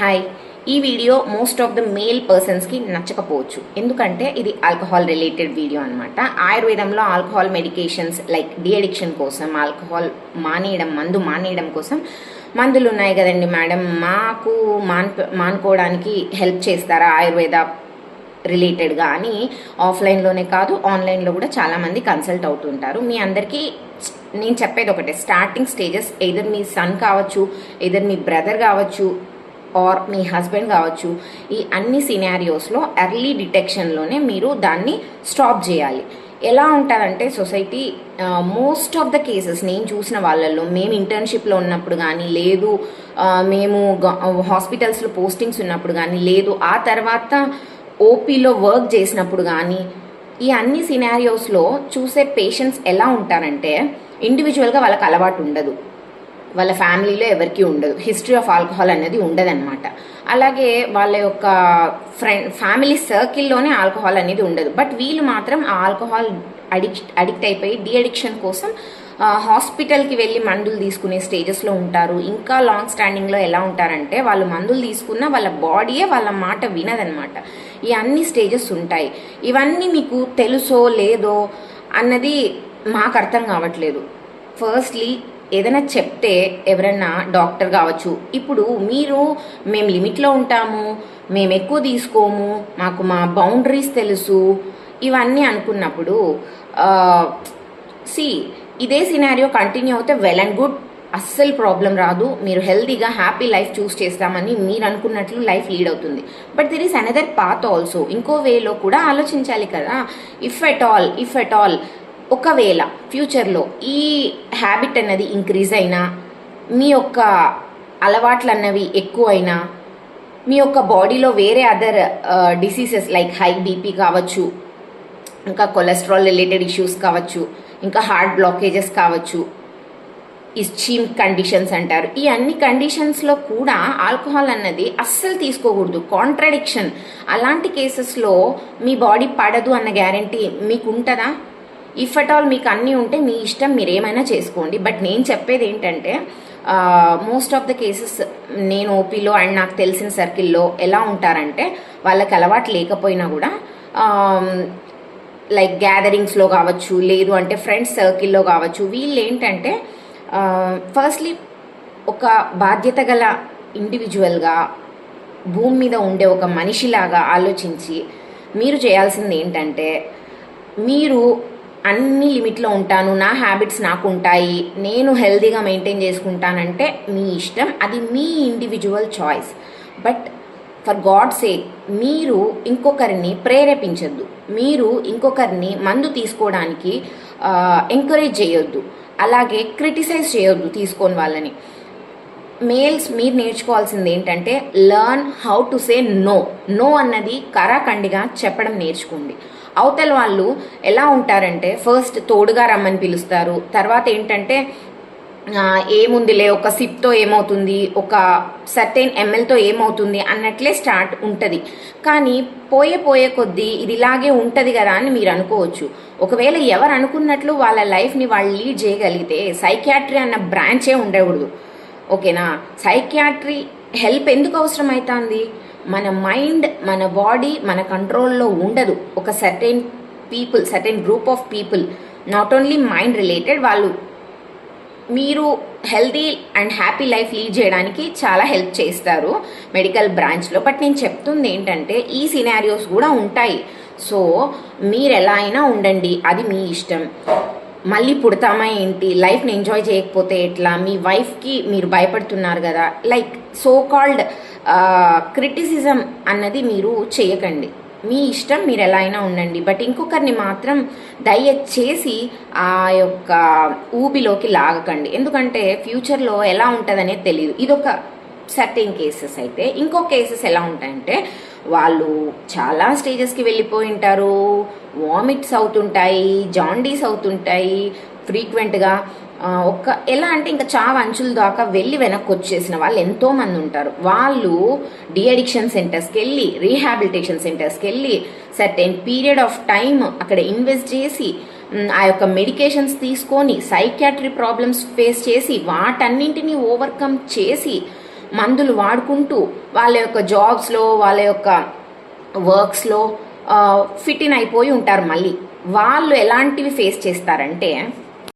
Hi. ఈ video most of the male పర్సన్స్కి నచ్చకపోవచ్చు, ఎందుకంటే ఇది ఆల్కహాల్ రిలేటెడ్ వీడియో అనమాట. ఆయుర్వేదంలో ఆల్కహాల్ మెడికేషన్స్ లైక్ డిఅడిక్షన్ కోసం, ఆల్కహాల్ మందు మానేయడం కోసం మందులు ఉన్నాయి కదండి మేడం, మాకు మానుకోవడానికి హెల్ప్ చేస్తారా ఆయుర్వేద రిలేటెడ్గా అని ఆఫ్లైన్లోనే కాదు ఆన్లైన్లో కూడా చాలామంది కన్సల్ట్ అవుతుంటారు. మీ అందరికీ నేను చెప్పేది ఒకటే, స్టార్టింగ్ స్టేజెస్ ఎయిదర్ మీ సన్ కావచ్చు, ఎయిదర్ మీ బ్రదర్ కావచ్చు, ఆర్ మీ హస్బెండ్ కావచ్చు. ఈ అన్ని సినారియోస్లో ఎర్లీ డిటెక్షన్లోనే మీరు దాన్ని స్టాప్ చేయాలి. ఎలా ఉంటుందంటే society most of the cases నేను చూసిన వాళ్ళల్లో, మేము ఇంటర్న్షిప్లో ఉన్నప్పుడు కానీ, లేదు మేము హాస్పిటల్స్లో పోస్టింగ్స్ ఉన్నప్పుడు కానీ, లేదు ఆ తర్వాత ఓపీలో వర్క్ చేసినప్పుడు కానీ, ఈ అన్ని సినారియోస్లో చూసే పేషెంట్స్ ఎలా ఉంటారంటే ఇండివిజువల్గా వాళ్ళకి అలవాటు ఉండదు, వాళ్ళ ఫ్యామిలీలో ఎవరికి ఉండదు, హిస్టరీ ఆఫ్ ఆల్కహాల్ అనేది ఉండదన్నమాట. అలాగే వాళ్ళ యొక్క ఫ్యామిలీ సర్కిల్లోనే ఆల్కహాల్ అనేది ఉండదు. బట్ వీళ్ళు మాత్రం ఆ ఆల్కహాల్ అడిక్ట్ అయిపోయి డిఅడిక్షన్ కోసం హాస్పిటల్కి వెళ్ళి మందులు తీసుకునే స్టేజెస్లో ఉంటారు. ఇంకా లాంగ్ స్టాండింగ్లో ఎలా ఉంటారంటే వాళ్ళు మందులు తీసుకున్న వాళ్ళ బాడీయే వాళ్ళ మాట వినదనమాట. ఈ అన్ని స్టేజెస్ ఉంటాయి. ఇవన్నీ మీకు తెలుసో లేదో అన్నది మాకు అర్థం కావట్లేదు. ఫస్ట్లీ ఏదైనా చెప్తే ఎవరైనా డాక్టర్ కావచ్చు, ఇప్పుడు మేము లిమిట్లో ఉంటాము, మేము ఎక్కువ తీసుకోము, మాకు మా బౌండరీస్ తెలుసు, ఇవన్నీ అనుకున్నప్పుడు ఇదే సినారియో కంటిన్యూ అవుతే వెల్ అండ్ గుడ్, అస్సలు ప్రాబ్లం రాదు, మీరు హెల్తీగా హ్యాపీ లైఫ్ చూస్ చేస్తామని మీరు అనుకున్నట్లు లైఫ్ లీడ్ అవుతుంది. But there is another path also, ఇంకో వేలో కూడా ఆలోచించాలి కదా. ఇఫ్ ఎట్ ఆల్ ఒకవేళ ఫ్యూచర్లో ఈ హ్యాబిట్ అన్నది ఇంక్రీజ్ అయినా, మీ యొక్క అలవాట్లు అన్నవి ఎక్కువైనా, మీ యొక్క బాడీలో వేరే other diseases like high BP కావచ్చు, ఇంకా కొలెస్ట్రాల్ రిలేటెడ్ ఇష్యూస్ కావచ్చు, ఇంకా హార్ట్ బ్లాకేజెస్ కావచ్చు, ఇస్చీమ్ కండిషన్స్ అంటారు, ఈ అన్ని కండిషన్స్లో కూడా ఆల్కహాల్ అన్నది అస్సలు తీసుకోకూడదు. కాంట్రాడిక్షన్ అలాంటి కేసెస్లో మీ బాడీ పడదు అన్న గ్యారంటీ మీకు ఉంటుందా? ఇఫ్ అట్ ఆల్ మీకు అన్నీ ఉంటే మీ ఇష్టం, మీరు ఏమైనా చేసుకోండి. బట్ నేను చెప్పేది ఏంటంటే మోస్ట్ ఆఫ్ ద కేసెస్ నేను ఓపీలో అండ్ నాకు తెలిసిన సర్కిల్లో ఎలా ఉంటారంటే వాళ్ళకి అలవాటు లేకపోయినా కూడా లైక్ గ్యాదరింగ్స్లో కావచ్చు, లేదు అంటే ఫ్రెండ్స్ సర్కిల్లో కావచ్చు, వీళ్ళు ఏంటంటే ఫస్ట్లీ ఒక బాధ్యత గల ఇండివిజువల్గా భూమి మీద ఉండే ఒక మనిషిలాగా ఆలోచించి మీరు చేయాల్సింది ఏంటంటే, మీరు అన్ని లిమిట్లో ఉంటాను, నా హ్యాబిట్స్ నాకు ఉంటాయి, నేను హెల్తీగా మెయింటైన్ చేసుకుంటానంటే మీ ఇష్టం, అది మీ individual choice. But for God sake మీరు ఇంకొకరిని ప్రేరేపించొద్దు, మీరు ఇంకొకరిని మందు తీసుకోవడానికి ఎంకరేజ్ చేయొద్దు, అలాగే క్రిటిసైజ్ చేయొద్దు తీసుకోని వాళ్ళని. మేల్స్ మీరు నేర్చుకోవాల్సింది ఏంటంటే learn how to say no అన్నది కరాఖండిగా చెప్పడం నేర్చుకోండి. అవతల వాళ్ళు ఎలా ఉంటారంటే ఫస్ట్ తోడుగా రమ్మని పిలుస్తారు, తర్వాత ఏంటంటే ఏముందిలే ఒక సిప్తో ఏమవుతుంది, ఒక సర్టెన్ ఎంఎల్తో ఏమవుతుంది అన్నట్లే స్టార్ట్ ఉంటుంది. కానీ పోయే కొద్దీ ఇది ఇలాగే ఉంటుంది కదా అని మీరు అనుకోవచ్చు. ఒకవేళ ఎవరు అనుకున్నట్లు వాళ్ళ లైఫ్ని వాళ్ళు లీడ్ చేయగలిగితే సైకియాట్రీ అన్న బ్రాంచే ఉండకూడదు, ఓకేనా? సైకియాట్రీ హెల్ప్ ఎందుకు అవసరం అవుతుంది? మన మైండ్, మన బాడీ మన కంట్రోల్లో ఉండదు. ఒక certain group of people, not only mind related, వాళ్ళు మీరు healthy and happy life lead చేయడానికి చాలా హెల్ప్ చేస్తారు మెడికల్ బ్రాంచ్లో. బట్ నేను చెప్తుంది ఏంటంటే ఈ సినారియోస్ కూడా ఉంటాయి. సో మీరు ఎలా అయినా ఉండండి, అది మీ ఇష్టం. మళ్ళీ పుడతామా ఏంటి, లైఫ్ని ఎంజాయ్ చేయకపోతే ఎట్లా, మీ వైఫ్కి మీరు భయపడుతున్నారు కదా, లైక్ సో కాల్డ్ క్రిటిసిజం అన్నది మీరు చేయకండి. మీ ఇష్టం, మీరు ఎలా అయినా ఉండండి. బట్ ఇంకొకరిని మాత్రం దయచేసి ఆ యొక్క ఊబిలోకి లాగకండి, ఎందుకంటే ఫ్యూచర్లో ఎలా ఉంటుందనేది తెలియదు. ఇదొక సర్టెన్ కేసెస్. అయితే ఇంకో కేసెస్ ఎలా ఉంటాయంటే వాళ్ళు చాలా స్టేజెస్కి వెళ్ళిపోయి ఉంటారు, వామిట్స్ అవుతుంటాయి, జాండీస్ అవుతుంటాయి ఫ్రీక్వెంట్గా. ఎలా అంటే ఇంకా చావు అంచుల దాకా వెళ్ళి వెనక్కి వచ్చేసిన వాళ్ళు ఎంతోమంది ఉంటారు. వాళ్ళు డిఅడిక్షన్ సెంటర్స్కి వెళ్ళి, రీహాబిలిటేషన్ సెంటర్స్కి వెళ్ళి సర్టెన్ పీరియడ్ ఆఫ్ టైం అక్కడ ఇన్వెస్ట్ చేసి ఆ యొక్క మెడికేషన్స్ తీసుకొని సైకియాట్రీ ప్రాబ్లమ్స్ ఫేస్ చేసి వాటన్నింటినీ ఓవర్కమ్ చేసి మందులు వాడుకుంటూ వాళ్ళ యొక్క జాబ్స్లో వాళ్ళ యొక్క వర్క్స్లో ఫిట్ ఇన్ అయిపోయి ఉంటారు. మళ్ళీ వాళ్ళు ఎలాంటివి ఫేస్ చేస్తారంటే